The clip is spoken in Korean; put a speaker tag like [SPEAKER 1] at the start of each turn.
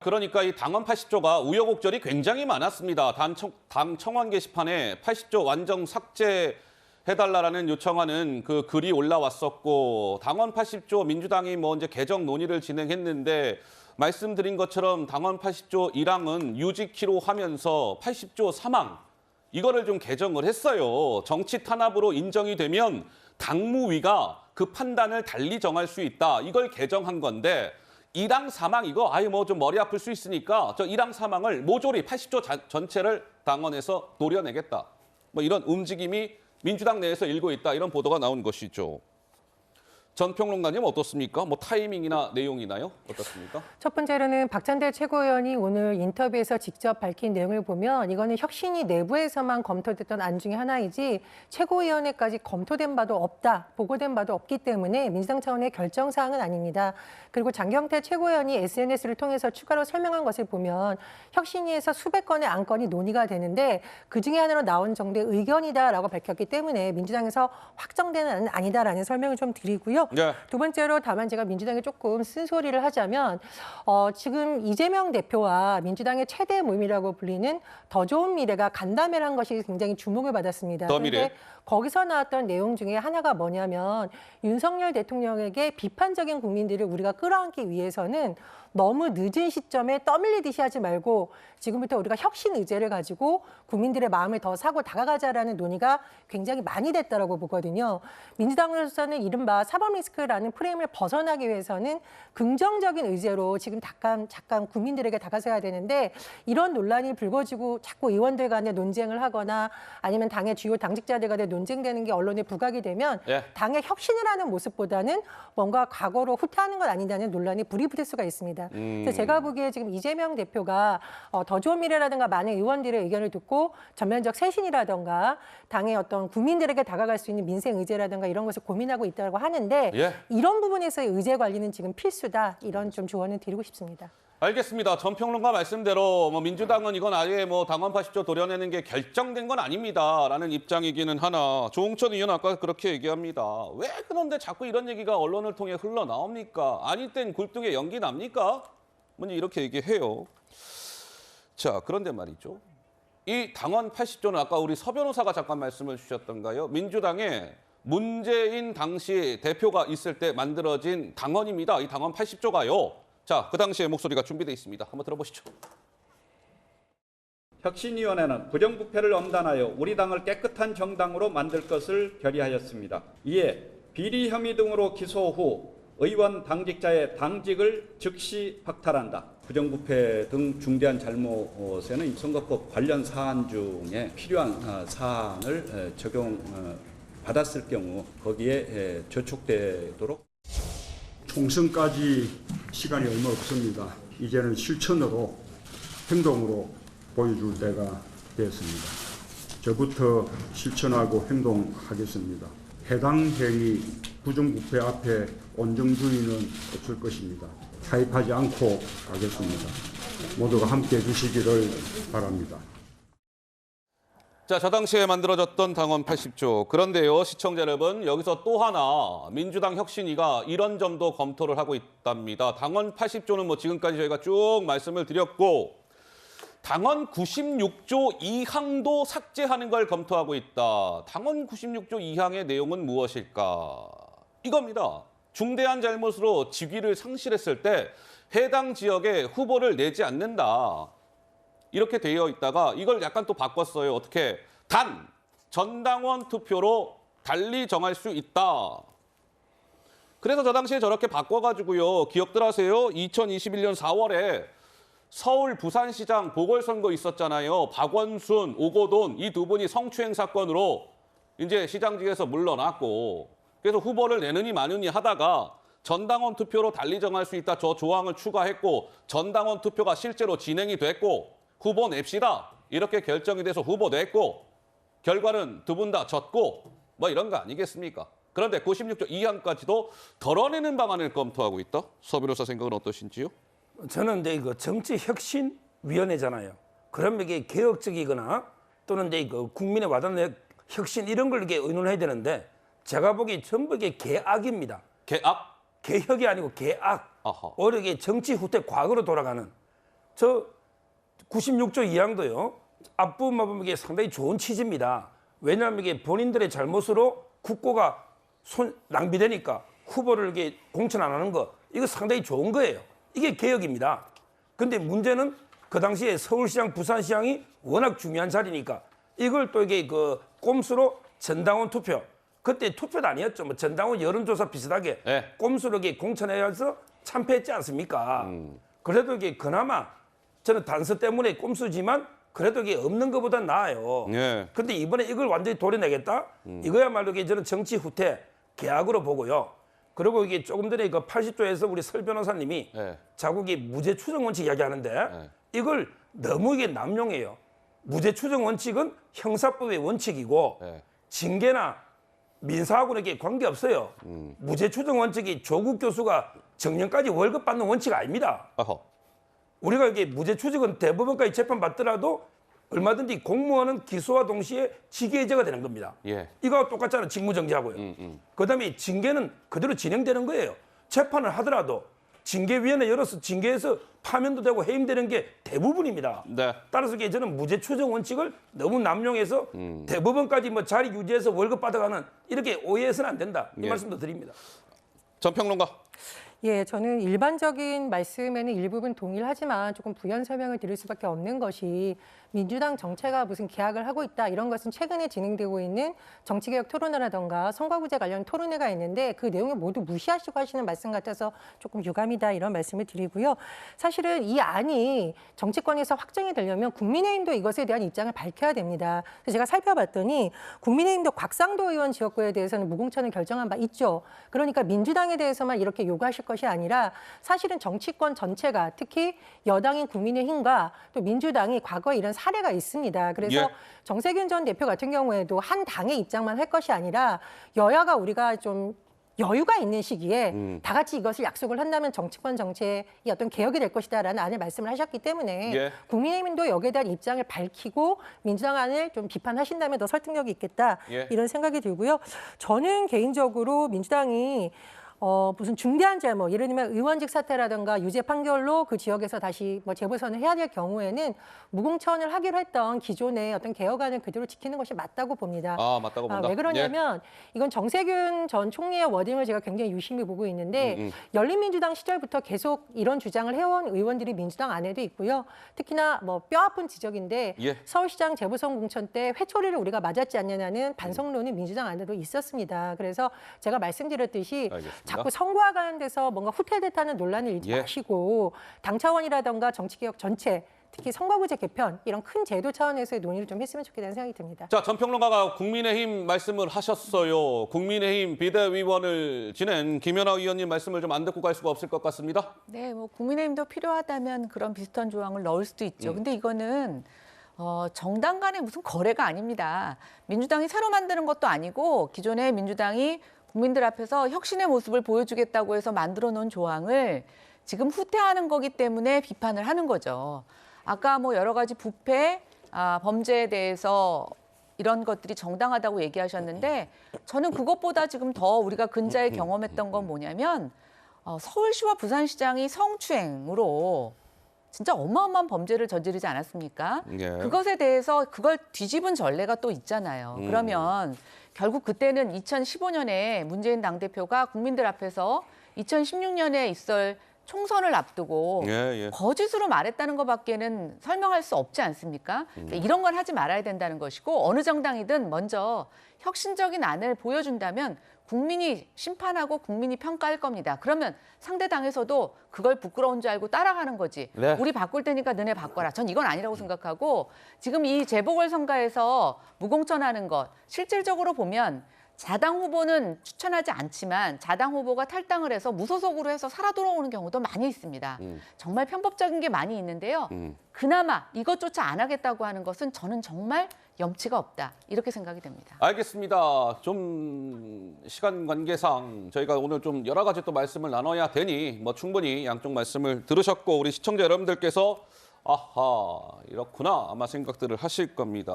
[SPEAKER 1] 그러니까 이 당헌 80조가 우여곡절이 굉장히 많았습니다. 당 청원 게시판에 80조 완전 삭제해달라는 요청하는 그 글이 올라왔었고, 당헌 80조 민주당이 뭐 이제 개정 논의를 진행했는데, 말씀드린 것처럼 당헌 80조 1항은 유지키로 하면서 80조 3항 이거를 좀 개정을 했어요. 정치 탄압으로 인정이 되면 당무위가 그 판단을 달리 정할 수 있다. 이걸 개정한 건데, 1항 3항 이거 아예 뭐 좀 머리 아플 수 있으니까 저 1항 3항을 모조리 80조 전체를 당원에서 노려내겠다. 뭐 이런 움직임이 민주당 내에서 일고 있다. 이런 보도가 나온 것이죠. 전 평론가님 어떻습니까? 뭐 타이밍이나 내용이나요? 어떻습니까?
[SPEAKER 2] 첫 번째로는 박찬대 최고위원이 오늘 인터뷰에서 직접 밝힌 내용을 보면 이거는 혁신위 내부에서만 검토됐던 안 중에 하나이지 최고위원회까지 검토된 바도 없다, 보고된 바도 없기 때문에 민주당 차원의 결정사항은 아닙니다. 그리고 장경태 최고위원이 SNS를 통해서 추가로 설명한 것을 보면 혁신위에서 수백 건의 안건이 논의가 되는데 그중에 하나로 나온 정도의 의견이다라고 밝혔기 때문에 민주당에서 확정되는 안은 아니다라는 설명을 좀 드리고요.
[SPEAKER 1] 네.
[SPEAKER 2] 두 번째로 다만 제가 민주당에 조금 쓴소리를 하자면 지금 이재명 대표와 민주당의 최대 모임이라고 불리는 더 좋은 미래가 간담회를 한 것이 굉장히 주목을 받았습니다.
[SPEAKER 1] 더 미래.
[SPEAKER 2] 그런데 거기서 나왔던 내용 중에 하나가 뭐냐면 윤석열 대통령에게 비판적인 국민들을 우리가 끌어안기 위해서는 너무 늦은 시점에 떠밀리듯이 하지 말고 지금부터 우리가 혁신 의제를 가지고 국민들의 마음을 더 사고 다가가자라는 논의가 굉장히 많이 됐다라고 보거든요. 민주당으로서는 이른바 사법 리스크라는 프레임을 벗어나기 위해서는 긍정적인 의제로 지금 잠깐 국민들에게 다가서야 되는데 이런 논란이 불거지고 자꾸 의원들 간에 논쟁을 하거나 아니면 당의 주요 당직자들 간에 논쟁되는 게 언론에 부각이 되면 당의 혁신을 하는 모습보다는 뭔가 과거로 후퇴하는 건 아니냐는 논란이 불이 붙을 수가 있습니다. 그래서 제가 보기에 지금 이재명 대표가 더 좋은 미래라든가 많은 의원들의 의견을 듣고 전면적 쇄신이라든가 당의 어떤 국민들에게 다가갈 수 있는 민생 의제라든가 이런 것을 고민하고 있다고 하는데 이런 부분에서의 의제 관리는 지금 필수다. 이런 좀 조언을 드리고 싶습니다.
[SPEAKER 1] 알겠습니다. 전 평론가 말씀대로 뭐 민주당은 이건 아예 뭐 당헌 80조 도려내는 게 결정된 건 아닙니다라는 입장이기는 하나 조홍천 의원 아까 그렇게 얘기합니다. 왜 그런데 자꾸 이런 얘기가 언론을 통해 흘러나옵니까? 아닐 땐 굴뚝에 연기 납니까? 먼저 이렇게 얘기해요. 자, 그런데 말이죠. 이 당헌 80조는 아까 우리 서 변호사가 잠깐 말씀을 주셨던가요? 민주당에 문재인 당시 대표가 있을 때 만들어진 당헌입니다. 이 당헌 80조가요. 자, 그 당시의 목소리가 준비되어 있습니다. 한번 들어보시죠.
[SPEAKER 3] 혁신위원회는 부정부패를 엄단하여 우리 당을 깨끗한 정당으로 만들 것을 결의하였습니다. 이에 비리 혐의 등으로 기소 후 의원 당직자의 당직을 즉시 박탈한다. 부정부패 등 중대한 잘못에는 선거법 관련 사안 중에 필요한 사안을 적용받았을 경우 거기에 저촉되도록
[SPEAKER 4] 총선까지 시간이 얼마 없습니다. 이제는 실천으로 행동으로 보여줄 때가 되었습니다. 저부터 실천하고 행동하겠습니다. 해당 행위 부정부패 앞에 온정주의는 없을 것입니다. 타협하지 않고 가겠습니다. 모두가 함께해 주시기를 바랍니다.
[SPEAKER 1] 자, 저 당시에 만들어졌던 당헌 80조. 그런데요, 시청자 여러분, 여기서 또 하나 민주당 혁신위가 이런 점도 검토를 하고 있답니다. 당헌 80조는 뭐 지금까지 저희가 쭉 말씀을 드렸고 당헌 96조 2항도 삭제하는 걸 검토하고 있다. 당헌 96조 2항의 내용은 무엇일까? 이겁니다. 중대한 잘못으로 직위를 상실했을 때 해당 지역에 후보를 내지 않는다. 이렇게 되어 있다가 이걸 약간 또 바꿨어요. 어떻게? 단 전당원 투표로 달리 정할 수 있다. 그래서 저 당시에 저렇게 바꿔가지고요. 기억들 하세요? 2021년 4월에 서울 부산시장 보궐선거 있었잖아요. 박원순, 오거돈 이 두 분이 성추행 사건으로 이제 시장직에서 물러났고 그래서 후보를 내느니 마느니 하다가 전당원 투표로 달리 정할 수 있다. 저 조항을 추가했고 전당원 투표가 실제로 진행이 됐고 후보 냅시다. 이렇게 결정이 돼서 후보 냈고 결과는 두 분 다 졌고 뭐 이런 거 아니겠습니까? 그런데 96조 2항까지도 덜어내는 방안을 검토하고 있다. 서 변호사 생각은 어떠신지요?
[SPEAKER 5] 저는 이제 이거 정치혁신위원회잖아요. 그러면 이게 개혁적이거나 또는 이제 그 국민의 와닿는 혁신 이런 걸 이게 의논해야 되는데 제가 보기에 전부 이게 개악입니다.
[SPEAKER 1] 개악?
[SPEAKER 5] 개혁이 아니고 개악.
[SPEAKER 1] 아하.
[SPEAKER 5] 오히려 이게 정치 후퇴 과거로 돌아가는 저 96조 2항도요. 앞부분만 보면 이게 상당히 좋은 취지입니다. 왜냐하면 이게 본인들의 잘못으로 국고가 낭비되니까 후보를 이렇게 공천 안 하는 거 이거 상당히 좋은 거예요. 이게 개혁입니다. 근데 문제는 그 당시에 서울시장, 부산시장이 워낙 중요한 자리니까 이걸 또 이게 그 꼼수로 전당원 투표. 그때 투표도 아니었죠. 뭐 전당원 여론조사 비슷하게
[SPEAKER 1] 네.
[SPEAKER 5] 꼼수로 이게 공천해서 참패했지 않습니까? 그래도 이게 그나마 저는 단서 때문에 꼼수지만 그래도 이게 없는 것보다 나아요.
[SPEAKER 1] 예.
[SPEAKER 5] 근데 이번에 이걸 완전히 도려내겠다? 이거야말로 이게 저는 정치 후퇴 계약으로 보고요. 그리고 이게 조금 전에 그 80조에서 우리 설 변호사님이
[SPEAKER 1] 예.
[SPEAKER 5] 자국이 무죄 추정 원칙 이야기하는데 이걸 너무 이게 남용해요. 무죄 추정 원칙은 형사법의 원칙이고
[SPEAKER 1] 예.
[SPEAKER 5] 징계나 민사하고는 이게 관계 없어요. 무죄 추정 원칙이 조국 교수가 정년까지 월급 받는 원칙 아닙니다.
[SPEAKER 1] 어허.
[SPEAKER 5] 우리가 이게 무죄 추정은 대법원까지 재판 받더라도 얼마든지 공무원은 기소와 동시에 직위 해제가 되는 겁니다.
[SPEAKER 1] 예.
[SPEAKER 5] 이거와 똑같잖아요. 직무정지하고요. 그다음에 징계는 그대로 진행되는 거예요. 재판을 하더라도 징계위원회 열어서 징계해서 파면도 되고 해임되는 게 대부분입니다.
[SPEAKER 1] 네.
[SPEAKER 5] 따라서 이게 저는 무죄 추정 원칙을 너무 남용해서 대법원까지 뭐 자리 유지해서 월급 받아가는 이렇게 오해해서는 안 된다. 이
[SPEAKER 1] 예.
[SPEAKER 5] 말씀도 드립니다.
[SPEAKER 1] 전 평론가.
[SPEAKER 2] 예, 저는 일반적인 말씀에는 일부분 동일하지만 조금 부연 설명을 드릴 수밖에 없는 것이 민주당 정체가 무슨 계약을 하고 있다 이런 것은 최근에 진행되고 있는 정치개혁 토론회라던가 선거구제 관련 토론회가 있는데 그 내용을 모두 무시하시고 하시는 말씀 같아서 조금 유감이다 이런 말씀을 드리고요. 사실은 이 안이 정치권에서 확정이 되려면 국민의힘도 이것에 대한 입장을 밝혀야 됩니다. 그래서 제가 살펴봤더니 국민의힘도 곽상도 의원 지역구에 대해서는 무공천을 결정한 바 있죠. 그러니까 민주당에 대해서만 이렇게 요구하실 것이 아니라 사실은 정치권 전체가 특히 여당인 국민의힘과 또 민주당이 과거에 이런 사례가 있습니다. 그래서
[SPEAKER 1] 예.
[SPEAKER 2] 정세균 전 대표 같은 경우에도 한 당의 입장만 할 것이 아니라 여야가 우리가 좀 여유가 있는 시기에 다 같이 이것을 약속을 한다면 정치권 정체의 어떤 개혁이 될 것이다라는 안을 말씀을 하셨기 때문에
[SPEAKER 1] 예.
[SPEAKER 2] 국민의힘도 여기에 대한 입장을 밝히고 민주당 안을 좀 비판하신다면 더 설득력이 있겠다
[SPEAKER 1] 예.
[SPEAKER 2] 이런 생각이 들고요. 저는 개인적으로 민주당이 무슨 중대한 잘못, 예를 들면 의원직 사퇴라든가 유죄 판결로 그 지역에서 다시 뭐 재보선을 해야 될 경우에는 무공천을 하기로 했던 기존의 어떤 개혁안을 그대로 지키는 것이 맞다고 봅니다.
[SPEAKER 1] 아, 맞다고 본다.
[SPEAKER 2] 왜 그러냐면 이건 정세균 전 총리의 워딩을 제가 굉장히 유심히 보고 있는데 열린민주당 시절부터 계속 이런 주장을 해온 의원들이 민주당 안에도 있고요. 특히나 뭐 뼈아픈 지적인데
[SPEAKER 1] 예.
[SPEAKER 2] 서울시장 재보선 공천 때 회초리를 우리가 맞았지 않느냐는 반성론이 민주당 안에도 있었습니다. 그래서 제가 말씀드렸듯이
[SPEAKER 1] 알겠습니다.
[SPEAKER 2] 자꾸 선거와 관련돼서 뭔가 후퇴됐다는 논란을 일지
[SPEAKER 1] 예.
[SPEAKER 2] 마시고 당 차원이라든가 정치개혁 전체 특히 선거구제 개편 이런 큰 제도 차원에서의 논의를 좀 했으면 좋겠다는 생각이 듭니다.
[SPEAKER 1] 자, 전 평론가가 국민의힘 말씀을 하셨어요. 국민의힘 비대위원을 지낸 김연아 의원님 말씀을 좀 안 듣고 갈 수가 없을 것 같습니다.
[SPEAKER 6] 네, 뭐 국민의힘도 필요하다면 그런 비슷한 조항을 넣을 수도 있죠. 근데 이거는 정당 간의 무슨 거래가 아닙니다. 민주당이 새로 만드는 것도 아니고 기존의 민주당이 국민들 앞에서 혁신의 모습을 보여주겠다고 해서 만들어 놓은 조항을 지금 후퇴하는 거기 때문에 비판을 하는 거죠. 아까 뭐 여러 가지 부패, 범죄에 대해서 이런 것들이 정당하다고 얘기하셨는데 저는 그것보다 지금 더 우리가 근자에 경험했던 건 뭐냐면 서울시와 부산시장이 성추행으로 진짜 어마어마한 범죄를 저지르지 않았습니까?
[SPEAKER 1] 예.
[SPEAKER 6] 그것에 대해서 그걸 뒤집은 전례가 또 있잖아요. 그러면 결국 그때는 2015년에 문재인 당대표가 국민들 앞에서 2016년에 있을 총선을 앞두고
[SPEAKER 1] 예.
[SPEAKER 6] 거짓으로 말했다는 것밖에는 설명할 수 없지 않습니까? 그러니까 이런 건 하지 말아야 된다는 것이고 어느 정당이든 먼저 혁신적인 안을 보여준다면 국민이 심판하고 국민이 평가할 겁니다. 그러면 상대 당에서도 그걸 부끄러운 줄 알고 따라가는 거지.
[SPEAKER 1] 네.
[SPEAKER 6] 우리 바꿀 테니까 너네 바꿔라. 전 이건 아니라고 생각하고 지금 이 재보궐선거에서 무공천하는 것 실질적으로 보면 자당 후보는 추천하지 않지만 자당 후보가 탈당을 해서 무소속으로 해서 살아 돌아오는 경우도 많이 있습니다. 정말 편법적인 게 많이 있는데요. 그나마 이것조차 안 하겠다고 하는 것은 저는 정말 염치가 없다. 이렇게 생각이 됩니다.
[SPEAKER 1] 알겠습니다. 좀 시간 관계상 저희가 오늘 좀 여러 가지 또 말씀을 나눠야 되니 뭐 충분히 양쪽 말씀을 들으셨고 우리 시청자 여러분들께서 아하 이렇구나 아마 생각들을 하실 겁니다.